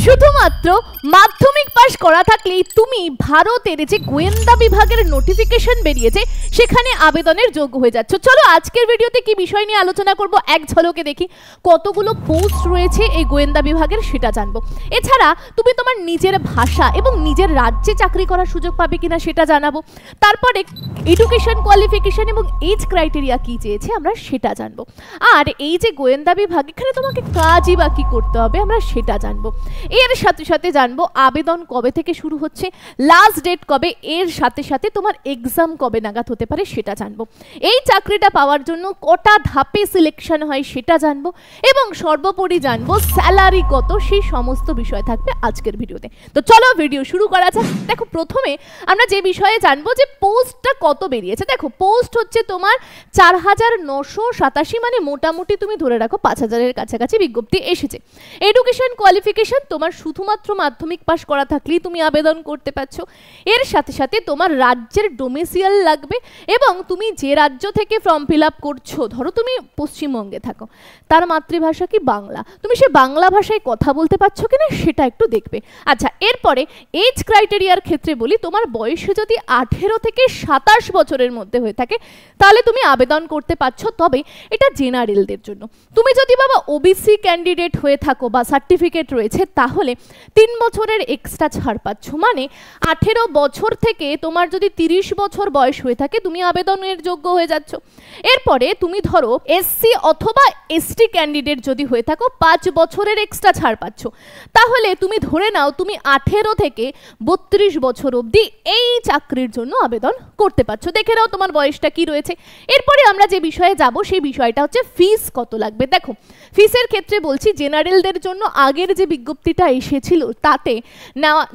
শুধুমাত্র মাধ্যমিক পাস করা থাকলেই তুমি ভারতের যে গোয়েন্দা বিভাগের নোটিফিকেশন বেরিয়েছে সেখানে আবেদনের যোগ্য হয়ে যাচ্ছ। চলো আজকের ভিডিওতে কি বিষয় নিয়ে আলোচনা করব এক ঝলকে দেখি। কতগুলো পোস্ট রয়েছে এই গোয়েন্দা বিভাগের সেটা জানবো। এছাড়া তুমি তোমার নিজের ভাষা এবং নিজের রাজ্যে চাকরি করার সুযোগ পাবে কিনা সেটা জানাবো। তারপরে এডুকেশন কোয়ালিফিকেশন এবং এজ ক্রাইটেরিয়া কি চেয়েছে আমরা সেটা জানবো। আর এই যে গোয়েন্দা বিভাগ এখানে তোমাকে কাজই বা কি করতে হবে আমরা সেটা জানবো। এর সাথে সাথে জানবো আবেদন কবে থেকে শুরু হচ্ছে, লাস্ট ডেট কবে, এর সাথে সাথে তোমার এক্সাম কবে নাগাদ হতে পারে সেটা জানবো। এই চাকরিটা পাওয়ার জন্য কটা ধাপে সিলেকশন হয় সেটা জানবো এবং সর্বোপরি জানবো স্যালারি কত, সেই সমস্ত বিষয় থাকবে আজকের ভিডিওতে। তো চলো ভিডিও শুরু করা যাক। দেখো প্রথমে আমরা যে বিষয়ে জানবো যে পোস্টটা কত বেরিয়েছে। দেখো পোস্ট হচ্ছে তোমার 4987, মানে মোটামুটি তুমি ধরে রাখো 5000-এর কাছাকাছি বিজ্ঞপ্তি এসেছে। এডুকেশন কোয়ালিফিকেশন তোমার শুধুমাত্র মাধ্যমিক পাস করা থাকলেই তুমি আবেদন করতে পারছো। এর সাথে সাথে তোমার রাজ্যের ডোমিসিয়াল লাগবে এবং তুমি যে রাজ্য থেকে ফর্ম ফিল আপ করছো, ধরো তুমি পশ্চিমবঙ্গে থাকো, তার মাতৃভাষা কি বাংলা, তুমি সে বাংলা ভাষায় কথা বলতে পারছো কিনা সেটা একটু দেখবে। আচ্ছা, এরপরে এজ ক্রাইটেরিয়ার ক্ষেত্রে বলি, তোমার বয়সে যদি 18 থেকে 27 বছরের মধ্যে হয়ে থাকে তাহলে তুমি আবেদন করতে পারছো, তবে এটা জেনারেলদের জন্য। তুমি যদি বাবা ওবিসি ক্যান্ডিডেট হয়ে থাকো বা সার্টিফিকেট রয়েছে তাহলে 3 বছরের এক্সট্রা ছাড় পাচ্ছ, মানে 18 বছর থেকে তোমার যদি 30 বছর বয়স হয়ে থাকে তুমি আবেদনের যোগ্য হয়ে যাচ্ছ। এরপরে তুমি ধরো এসসি অথবা এসটি ক্যান্ডিডেট যদি হয়ে থাকো 5 বছরের এক্সট্রা ছাড় পাচ্ছ, তাহলে তুমি ধরে নাও তুমি 18 থেকে 32 বছর অবধি এই চাকরির জন্য আবেদন করতে পারছো। দেখে নাও তোমার বয়সটা কি রয়েছে। এরপরে আমরা যে বিষয়ে যাব সেই বিষয়টা হচ্ছে ফিস কত লাগবে। দেখো ফিসের ক্ষেত্রে বলছি জেনারেলদের জন্য আগের যে বিজ্ঞপ্তিটা এসেছিল তাতে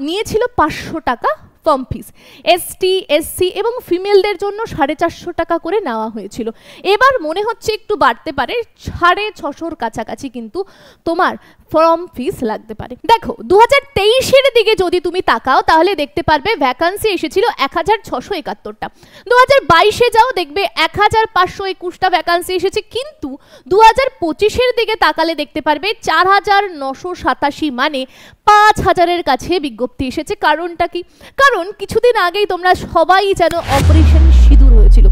নিয়েছিল 500 টাকা ফর্ম ফিস, এসটি এসসি এবং ফিমেলদের জন্য 450 টাকা করে নেওয়া হয়েছিল। এবার মনে হচ্ছে একটু বাড়তে পারে, 650-র কাছাকাছি কিন্তু তোমার ফর্ম ফিস লাগতে পারে। দেখো 2023-এর দিকে যদি তুমি তাকাও তাহলে দেখতে পারবে ভ্যাকান্সি এসেছিল 1671টা। 2022-এ যাও দেখবে 1521টা ভ্যাকান্সি এসেছে, কিন্তু 2025-এর দিকে তাকালে দেখতে পারবে 4987, মানে 5000-এর কাছে বিজ্ঞপ্তি এসেছে। কারণটা কি? কারণ কিছুদিন আগেই তোমরা সবাই জানো অপারেশন সিঁদুর হয়েছিল।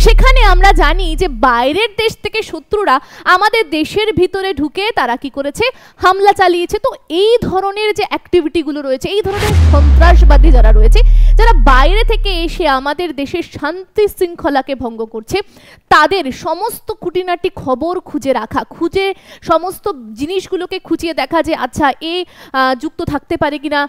সেখানে আমরা জানি যে বাইরের দেশ থেকে শত্রুরা আমাদের দেশের ভিতরে ঢুকে তারা কি করেছে, হামলা চালিয়েছে। তো এই ধরনের যে অ্যাক্টিভিটিগুলো রয়েছে, এই ধরনের সন্ত্রাসবাদী যারা রয়েছে, যারা বাইরে থেকে এসে আমাদের দেশের শান্তি শৃঙ্খলাকে ভঙ্গ করছে, তাদের সমস্ত খুঁটিনাটি খবর খুঁজে রাখা, সমস্ত জিনিসগুলোকে খুঁজিয়ে দেখা যে আচ্ছা এ যুক্ত থাকতে পারে কিনা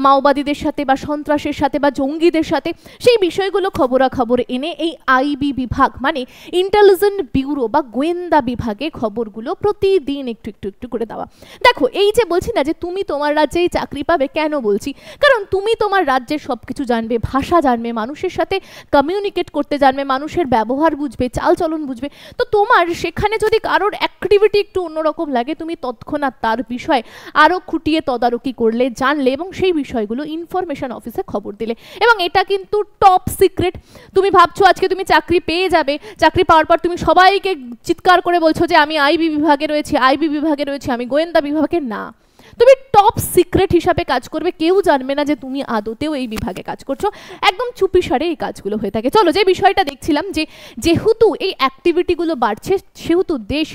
মাওবাদীদের সাথে বা সন্ত্রাসের সাথে বা জঙ্গিদের সাথে, সেই বিষয়গুলো খবরাখবর এনে এই আইবি বিভাগ মানে ইন্টেলিজেন্ট ব্যুরো বা গোয়েন্দা বিভাগে খবরগুলো প্রতিদিন একটু একটু একটু করে দেওয়া। দেখো এই যে বলছি না যে তুমি তোমার রাজ্যেই চাকরি পাবে, কেন বলছি? কারণ তুমি তোমার রাজ্যের সব কিছু জানবে, ভাষা জানবে, মানুষের সাথে কমিউনিকেট করতে জানবে, মানুষের ব্যবহার বুঝবে, চালচলন বুঝবে। তো তোমার সেখানে যদি কারোর অ্যাক্টিভিটি একটু অন্যরকম লাগে তুমি তৎক্ষণাৎ তার বিষয়ে আরও খুঁটিয়ে তদারকি করলে, জানলে এবং সেই বিষয়গুলো ইনফরমেশন অফিসে খবর দিলে। এবং এটা কিন্তু টপ সিক্রেট। তুমি ভাবছো আজকে তুমি চাকরি পেয়ে যাবে, চাকরি পাওয়ার পর তুমি সবাইকে চিৎকার করে বলছো যে আমি আইবি বিভাগে রয়েছি, আইবি বিভাগে রয়েছি, আমি গোয়েন্দা বিভাগে না। তুমি টপ সিক্রেট হিসাবে কাজ করবে, কেউ জানবে না যে তুমি আদতেও এই বিভাগে কাজ করছো, একদম চুপিসারে এই কাজগুলো হয়ে থাকে। চলো যে বিষয়টা দেখছিলাম যে যেহেতু এই অ্যাক্টিভিটিগুলো বাড়ছে সেহেতু দেশ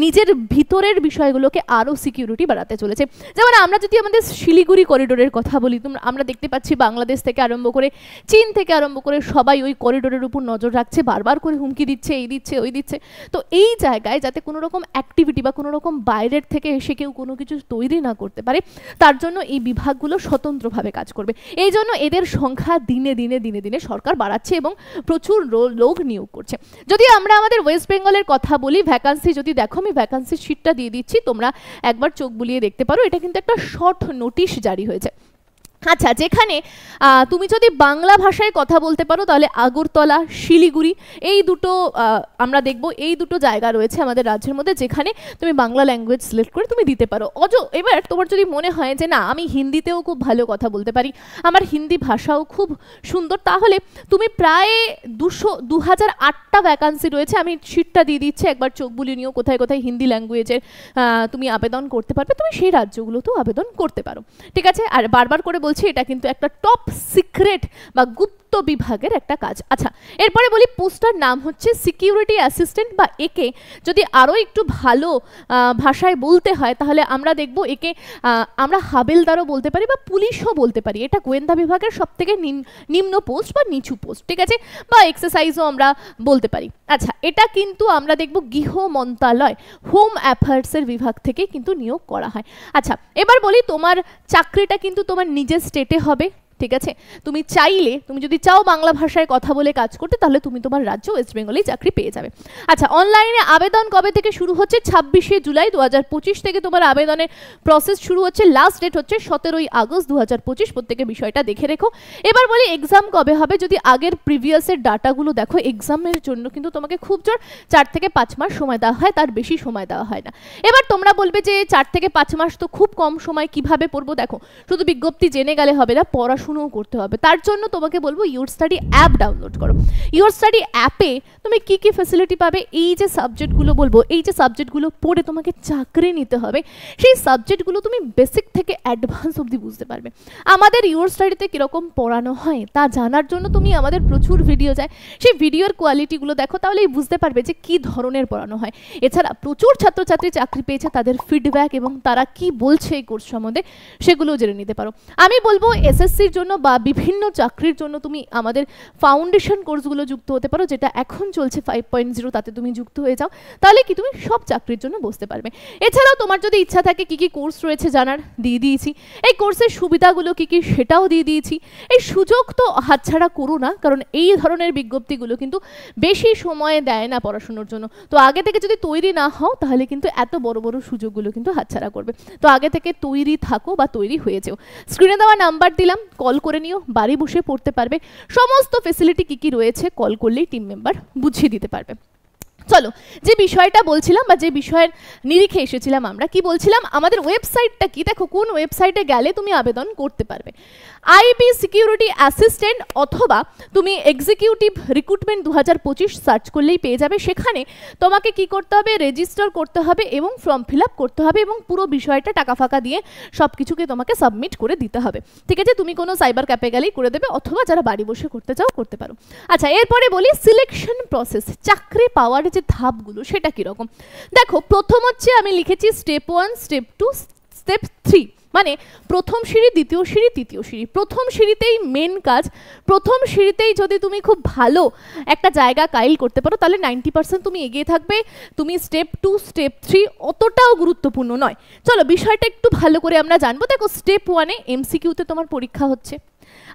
নিজের ভিতরের বিষয়গুলোকে আরও সিকিউরিটি বাড়াতে চলেছে। যেমন আমরা যদি আমাদের শিলিগুড়ি করিডোরের কথা বলি, আমরা দেখতে পাচ্ছি বাংলাদেশ থেকে আরম্ভ করে চীন থেকে আরম্ভ করে সবাই ওই করিডোরের উপর নজর রাখছে, বারবার করে হুমকি দিচ্ছে, এই দিচ্ছে ওই দিচ্ছে। তো এই জায়গায় যাতে কোনো রকম অ্যাক্টিভিটি বা কোনো রকম বাইরের থেকে এসে কেউ কোনো কিছু তৈরি না করতে পারে তার জন্য এই বিভাগগুলো স্বতন্ত্রভাবে কাজ করবে। এই জন্য এদের সংখ্যা দিনে দিনে সরকার বাড়াচ্ছে এবং প্রচুর লোক নিয়োগ করছে। যদি আমরা আমাদের ওয়েস্ট বেঙ্গলের কথা বলি, ভ্যাকান্সি যদি দেখো, আমি ভ্যাকান্সির শিটটা দিয়ে দিচ্ছি, তোমরা একবার চোখ বুলিয়ে দেখতে পারো। এটা কিন্তু একটা শর্ট নোটিশ জারি হয়েছে। আচ্ছা, যেখানে তুমি যদি বাংলা ভাষায় কথা বলতে পারো তাহলে আগরতলা, শিলিগুড়ি এই দুটো আমরা দেখব, এই দুটো জায়গা রয়েছে আমাদের রাজ্যের মধ্যে যেখানে তুমি বাংলা ল্যাঙ্গুয়েজ সিলেক্ট করে তুমি দিতে পারো। এবার তোমার যদি মনে হয় যে না আমি হিন্দিতেও খুব ভালো কথা বলতে পারি, আমার হিন্দি ভাষাও খুব সুন্দর, তাহলে তুমি প্রায় 2008টা ভ্যাকান্সি রয়েছে, আমি সিটটা দিয়ে দিচ্ছি, একবার চোখ বুলিয়ে নিও কোথায় কোথায় হিন্দি ল্যাঙ্গুয়েজের তুমি আবেদন করতে পারবে, তুমি সেই রাজ্যগুলোতেও আবেদন করতে পারো। ঠিক আছে, আর বারবার করে বলছি এটা কিন্তু একটা টপ সিক্রেট বা গুপ্ত বিভাগের একটা কাজ। আচ্ছা, এরপরে বলি পোস্টার নাম হচ্ছে সিকিউরিটি অ্যাসিস্ট্যান্ট, বা একে যদি আরও একটু ভালো ভাষায় বলতে হয় তাহলে আমরা দেখব একে আমরা হাবেলদারও বলতে পারি বা পুলিশও বলতে পারি। এটা গোয়েন্দা বিভাগের সবথেকে নিম্ন পোস্ট বা নিচু পোস্ট, ঠিক আছে, বা এক্সারসাইজও আমরা বলতে পারি। আচ্ছা, এটা কিন্তু আমরা দেখব গৃহ মন্ত্রণালয়, হোম অ্যাফেয়ার্সের বিভাগ থেকে কিন্তু নিয়োগ করা হয়। আচ্ছা, এবার বলি তোমার চাকরিটা কিন্তু তোমার নিজের স্টেটে হবে। ঠিক আছে, তুমি চাইলে, তুমি যদি চাও বাংলা ভাষায় কথা বলে কাজ করতে তাহলে তুমি তোমার রাজ্য ওয়েস্ট বেঙ্গলেই চাকরি পেয়ে যাবে। আচ্ছা, অনলাইনে আবেদন কবে থেকে শুরু হচ্ছে? 26শে জুলাই 2025 থেকে তোমার আবেদনের প্রসেস শুরু হচ্ছে, লাস্ট ডেট হচ্ছে 17ই আগস্ট 2025। প্রত্যেকে বিষয়টা দেখে রেখো। এবার বলি এক্সাম কবে হবে? যদি আগের প্রিভিয়াসের ডাটাগুলো দেখো, এক্সামের জন্য কিন্তু তোমাকে খুব জোর 4 থেকে 5 মাস সময় দেওয়া হয়, তার বেশি সময় দেওয়া হয় না। এবার তোমরা বলবে যে 4 থেকে 5 মাস তো খুব কম সময়, কিভাবে পড়বো? দেখো, শুধু বিজ্ঞপ্তি জেনে গেলে হবে না, পড়াশোনাও করতে হবে। তার জন্য তোমাকে বলবো ইউর স্টাডি অ্যাপ ডাউনলোড করো। ইউর স্টাডি অ্যাপে তুমি কি কি ফ্যাসিলিটি পাবে, এই যে সাবজেক্টগুলো বলবো, এই যে সাবজেক্টগুলো পড়ে তোমাকে চাকরি নিতে হবে, সেই সাবজেক্টগুলো তুমি বেসিক থেকে অ্যাডভান্স অবধি বুঝতে পারবে। আমাদের ইউর স্টাডিতে কীরকম পড়ানো হয় তা জানার জন্য তুমি আমাদের প্রচুর ভিডিও যায়, সেই ভিডিওর কোয়ালিটিগুলো দেখো, তাহলেই বুঝতে পারবে যে কী ধরনের পড়ানো হয়। এছাড়া প্রচুর ছাত্রছাত্রী চাকরি পেয়েছে, তাদের ফিডব্যাক এবং তারা কি বলছে এই কোর্স সম্বন্ধে সেগুলোও জেনে নিতে পারো। আমি বলবো এসএসসির জন্য বা বিভিন্ন চাকরির জন্য তুমি আমাদের ফাউন্ডেশন কোর্সগুলো যুক্ত হতে পারো, যেটা এখন চলছে 5.0, তাতে তুমি যুক্ত হয়ে যাও, তাহলে কি তুমি সব চাকরির জন্য বসতে পারবে। এছাড়াও তোমার যদি ইচ্ছা থাকে কি কি কোর্স রয়েছে জানার, দিয়ে দিয়েছি। এই কোর্সের সুবিধাগুলো কি কি সেটাও দিয়ে দিয়েছি। এই সুযোগ তো হাতছাড়া করো না, কারণ এই ধরনের বিজ্ঞপ্তিগুলো কিন্তু বেশি সময় দেয় না পড়াশোনার জন্য। তো আগে থেকে যদি তৈরি না হও তাহলে কিন্তু এত বড় বড় সুযোগগুলো কিন্তু হাতছাড়া করবে। তো আগে থেকে তৈরি থাকো বা তৈরি হয়ে যাও। স্ক্রিনে দেওয়া নাম্বার দিলাম, কল করে নিও, বাড়ি বসে পড়তে পারবে। সমস্ত ফেসিলিটি কি কি রয়েছে কল করলেই টিম মেম্বার বুঝিয়ে দিতে পারবে। চলো, যে বিষয়টা বলছিলাম বা যে বিষয়ের নিরিখে এসেছিলাম, আমরা কি বলছিলাম, আমাদের ওয়েবসাইটটা কি, দেখো কোন ওয়েবসাইটে গেলে তুমি আবেদন করতে পারবে। আইবি সিকিউরিটি অ্যাসিস্ট্যান্ট অথবা তুমি এক্সিকিউটিভ রিক্রুটমেন্ট 2025 সার্চ করলেই পেয়ে যাবে। সেখানে তোমাকে কি করতে হবে, রেজিস্টার করতে হবে এবং ফর্ম ফিল আপ করতে হবে, এবং পুরো বিষয়টা টাকা ফাঁকা দিয়ে সব কিছুকে তোমাকে সাবমিট করে দিতে হবে। ঠিক আছে, তুমি কোনো সাইবার ক্যাফে গেলেই করে দেবে, অথবা যারা বাড়ি বসে করতে চাও করতে পারো। আচ্ছা, এরপরে বলি সিলেকশন প্রসেস, চাকরি পাওয়ার যে ধাপগুলো সেটা কীরকম। দেখো, প্রথম হচ্ছে আমি লিখেছি স্টেপ 1, স্টেপ 2, স্টেপ 3, মানে প্রথম সিঁড়ি, দ্বিতীয় সিঁড়ি, তৃতীয় সিঁড়ি। প্রথম সিঁড়িতেই মেন কাজ, প্রথম সিঁড়িতেই যদি তুমি খুব ভালো একটা জায়গা কাইল করতে পারো তাহলে 90% তুমি এগিয়ে থাকবে। তুমি স্টেপ 2, স্টেপ 3 অতটাও গুরুত্বপূর্ণ নয়। চলো বিষয়টা একটু ভালো করে আমরা জানবো। দেখো, স্টেপ 1-এ এমসিকিউতে তোমার পরীক্ষা হচ্ছে।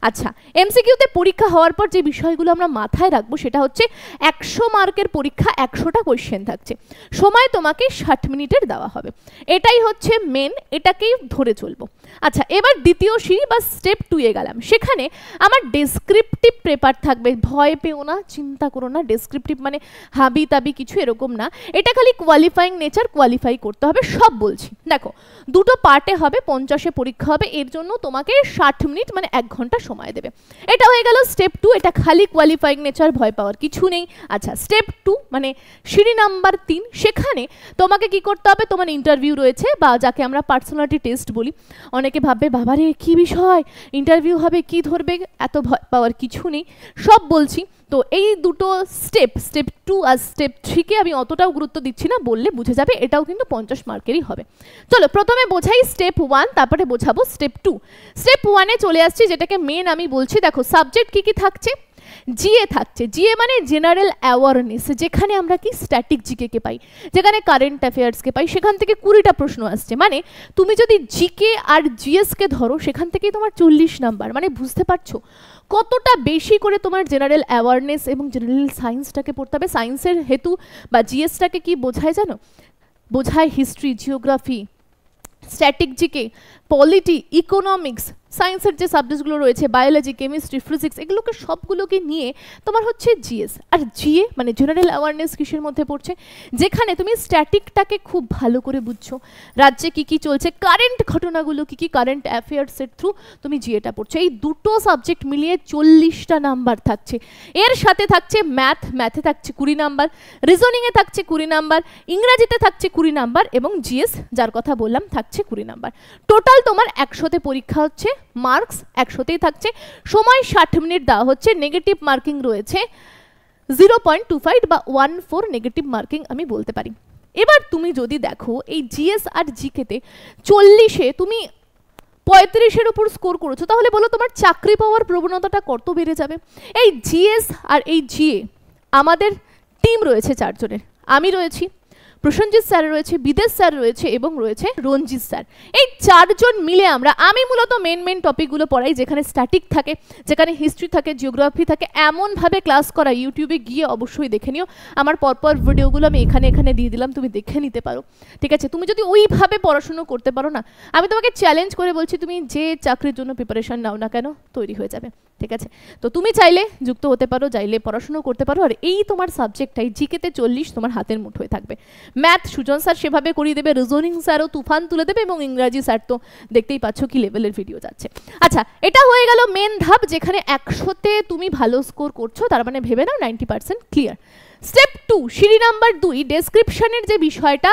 আচ্ছা, এমসিকিউতে পরীক্ষা হওয়ার পর যে বিষয়গুলো আমরা মাথায় রাখবো সেটা হচ্ছে 100 মার্কের পরীক্ষা, 100টা কোয়েশ্চেন থাকছে, সময় তোমাকে 60 মিনিটের দেওয়া হবে। এটাই হচ্ছে মেন, এটাকেই ধরে চলবো। আচ্ছা, এবার দ্বিতীয় সিঁড়ি বা স্টেপ 2-এ গেলাম। সেখানে আমার ডেসক্রিপটিভ পেপার থাকবে। ভয় পেও না, চিন্তা করো না, ডেসক্রিপটিভ মানে হাবি তাবি কিছু এরকম না, এটা খালি কোয়ালিফাইং নেচার, কোয়ালিফাই করতে হবে সব বলছি। দেখো, দুটো পার্টে হবে, 50-এ পরীক্ষা হবে, এর জন্য তোমাকে 60 মিনিট মানে 1 ঘন্টা সময় দেবে। এটা হয়ে গেল স্টেপ 2, এটা খালি কোয়ালিফাইং নেচার, ভয় পাওয়ার কিছু নেই। আচ্ছা, স্টেপ 2 মানে সিঁড়ি নাম্বার 3, সেখানে তোমাকে কি করতে হবে, তোমার ইন্টারভিউ রয়েছে বা যাকে আমরা পার্সোনালিটি টেস্ট বলি। অনেকে ভাববে বাবারে কি বিষয়, ইন্টারভিউ হবে, কি ধরবে, এত ভয় পাওয়ার কিছু নেই, সব বলছি। তো এই দুটো স্টেপ, স্টেপ 2 আর স্টেপ 3-কে আমি অতটাও গুরুত্ব দিচ্ছি না, বললে বুঝে যাবে এটাও কিন্তু 50 মার্কেরই হবে। চলো প্রথমে বোঝাই স্টেপ 1, তারপরে বোঝাবো স্টেপ 2। স্টেপ 1-এ চলে আসছি, যেটাকে মেন আমি বলছি। দেখো, সাবজেক্ট কি কি থাকছে, জিএ থাকছে। জিএ মানে জেনারেল অ্যাওয়ারনেস, যেখানে আমরা কি স্ট্যাটিক জিকে পাই, যেখানে কারেন্ট অ্যাফেয়ার্সকে পাই, সেখান থেকে 20টা প্রশ্ন আসছে। মানে তুমি যদি জিকে আর জিএসকে ধরো, সেখান থেকেই তোমার 40 নাম্বার। মানে বুঝতে পারছো কতটা বেশি করে তোমার জেনারেল অ্যাওয়ারনেস এবং জেনারেল সায়েন্সটাকে পড়তে হবে। সায়েন্সের হেতু বা জিএসটাকে কি বোঝায় জানো? বোঝায় history, geography, static GK, polity, economics, সায়েন্সের যে সাবজেক্টগুলো রয়েছে বায়োলজি, কেমিস্ট্রি, ফিজিক্স, এগুলোকে সবগুলোকে নিয়ে তোমার হচ্ছে জিএস। আর জিএ মানে জেনারেল অ্যাওয়ারনেস কিসের মধ্যে পড়ছে, যেখানে তুমি স্ট্যাটিকটাকে খুব ভালো করে বুঝছো, রাজ্যে কি কি চলছে, কারেন্ট ঘটনাগুলো কি কি, কারেন্ট অ্যাফেয়ার্সের থ্রু তুমি জিএটা পড়ছো। এই দুটো সাবজেক্ট মিলিয়ে 40টা নাম্বার থাকছে। এর সাথে থাকছে ম্যাথে থাকছে 20 নাম্বার, রিজনিংয়ে থাকছে 20 নাম্বার, ইংরাজিতে থাকছে 20 নাম্বার এবং জিএস যার কথা বললাম থাকছে 20 নাম্বার। টোটাল তোমার 100তে পরীক্ষা হচ্ছে, মার্কস 100তেই থাকছে, সময় 60 মিনিট দেওয়া হচ্ছে, নেগেটিভ মার্কিং রয়েছে 0.25 বা 14 নেগেটিভ মার্কিং আমি বলতে পারি। এবার তুমি যদি দেখো এই জিএস আর জিকেতে 40-এ তুমি 35-এর উপর স্কোর করেছো, তাহলে বলো তোমার চাকরি পাওয়ার প্রবণতাটা কত বেড়ে যাবে। এই জিএস আর এই জিএ আমাদের টিম রয়েছে 4 জনের, আমি রয়েছি, প্রসেনজিৎ স্যার রয়েছে, বিদেশ স্যার রয়েছে এবং রয়েছে রঞ্জিত স্যার। এই 4 জন মিলে আমি মূলত মেন টপিকগুলো পড়াই, যেখানে স্ট্যাটিক থাকে, যেখানে হিস্ট্রি থাকে, জিওগ্রাফি থাকে। এমনভাবে ক্লাস করা, ইউটিউবে গিয়ে অবশ্যই দেখে নিও, আমার পরপর ভিডিওগুলো আমি এখানে দিয়ে দিলাম, তুমি দেখে নিতে পারো, ঠিক আছে। তুমি যদি ওইভাবে পড়াশুনো করতে পারো না, আমি তোমাকে চ্যালেঞ্জ করে বলছি, তুমি যে চাকরির জন্য প্রিপারেশন নাও না কেন তৈরি হয়ে যাবে, ঠিক আছে। তো তুমি চাইলে যুক্ত হতে পারো, চাইলে পড়াশুনো করতে পারো। আর এই তোমার সাবজেক্টটাই জিকেতে 40 তোমার হাতের মুঠোয় থাকবে। ম্যাথ সুজন স্যার সেভাবে করিয়ে দেবে, রিজনিং স্যারও তুফান তুলে দেবে এবং ইংরাজি স্যার তো দেখতেই পাচ্ছ কি লেভেলের ভিডিও যাচ্ছে। আচ্ছা, এটা হয়ে গেল মেন ধাপ, যেখানে 100তে তুমি ভালো স্কোর করছো, তার মানে ভেবে নাও 90% ক্লিয়ার। স্টেপ 2, সিঁড়ি নাম্বার 2, ডেসক্রিপশনের যে বিষয়টা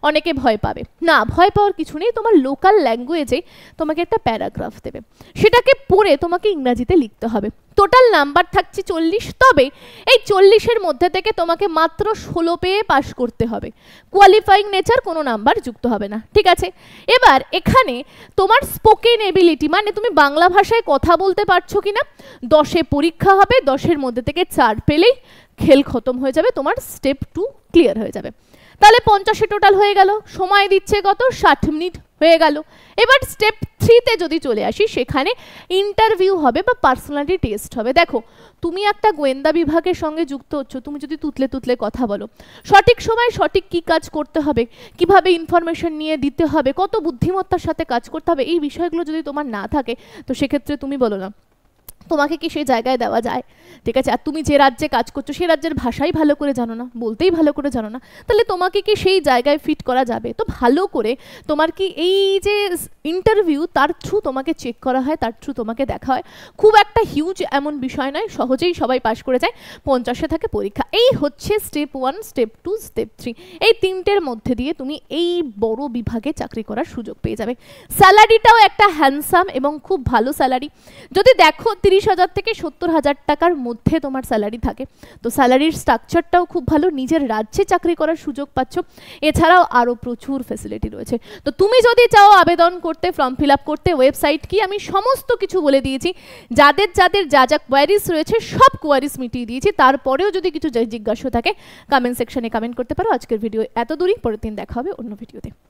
অনেকে ভয় পাবে না, ভয় পাওয়ার কিছু নেই। তোমার লোকাল ল্যাঙ্গুয়েজে তোমাকে একটা প্যারাগ্রাফ দেবে, সেটাকে পড়ে তোমাকে ইংরাজিতে লিখতে হবে। টোটাল নাম্বার থাকছে 40, তবে এই 40-এর মধ্যে থেকে তোমাকে মাত্র 16 পেয়ে পাস করতে হবে, কোয়ালিফাইং নেচার কোনো নাম্বার যুক্ত হবে না, ঠিক আছে। এবার এখানে তোমার স্পোকেন এবিলিটি, মানে তুমি বাংলা ভাষায় কথা বলতে পারছো কিনা, 10-এ পরীক্ষা হবে, 10-এর মধ্যে থেকে 4 পেলেই খেল খতম হয়ে যাবে, তোমার স্টেপ 2 ক্লিয়ার হয়ে যাবে। তাহলে 50-এ টোটাল হয়ে গেল, সময় দিচ্ছে কত, 60 মিনিট হয়ে গেল। এবার স্টেপ 3-তে যদি চলে আসি, সেখানে ইন্টারভিউ হবে বা পার্সোনালিটি টেস্ট হবে। দেখো, তুমি একটা গোয়েন্দা বিভাগের সঙ্গে যুক্ত হচ্ছ, তুমি যদি তুতলে কথা বলো, সঠিক সময় সঠিক কি কাজ করতে হবে, কিভাবে ইনফরমেশন নিয়ে দিতে হবে, কত বুদ্ধিমত্তার সাথে কাজ করতে হবে, এই বিষয়গুলো যদি তোমার না থাকে, তো সেক্ষেত্রে তুমি বলো না তোমাকে কি সেই জায়গায় দেওয়া যায়, ঠিক আছে। আর তুমি যে রাজ্যে কাজ করছো সেই রাজ্যের ভাষাই ভালো করে জানো না, বলতেই ভালো করে জানো না, তাহলে তোমাকে কি সেই জায়গায় ফিট করা যাবে? তো ভালো করে তোমার কি এই যে ইন্টারভিউ, তার থ্রু তোমাকে চেক করা হয়, তার থ্রু তোমাকে দেখা হয়। খুব একটা হিউজ এমন বিষয় নয়, সহজেই সবাই পাস করে যায়, 50-এ থাকে পরীক্ষা। এই হচ্ছে স্টেপ 1, স্টেপ 2, স্টেপ 3। এই 3টের মধ্যে দিয়ে তুমি এই বড় বিভাগে চাকরি করার সুযোগ পেয়ে যাবে। স্যালারিটাও একটা হ্যান্ডসাম এবং খুব ভালো স্যালারি। যদি দেখো 30,000 থেকে 70,000 টাকার মধ্যে তোমার স্যালারি থাকে, তো স্যালারির স্ট্রাকচারটাও খুব ভালো, নিজের রাজ্যে চাকরি করার সুযোগ পাচ্ছ, এছাড়াও আরও প্রচুর ফ্যাসিলিটি রয়েছে। তো তুমি যদি চাও আবেদন করতে, ফর্ম ফিল আপ করতে, ওয়েবসাইট কি আমি সমস্ত কিছু বলে দিয়েছি, যাদের যা কোয়ারিজ রয়েছে সব কোয়ারিজ মিটিয়ে দিয়েছি। তারপরেও যদি কিছু জিজ্ঞাসা থাকে কমেন্ট সেকশনে কমেন্ট করতে পারো। আজকের ভিডিও এত দূরই, পরের দিন দেখা হবে অন্য ভিডিওতে।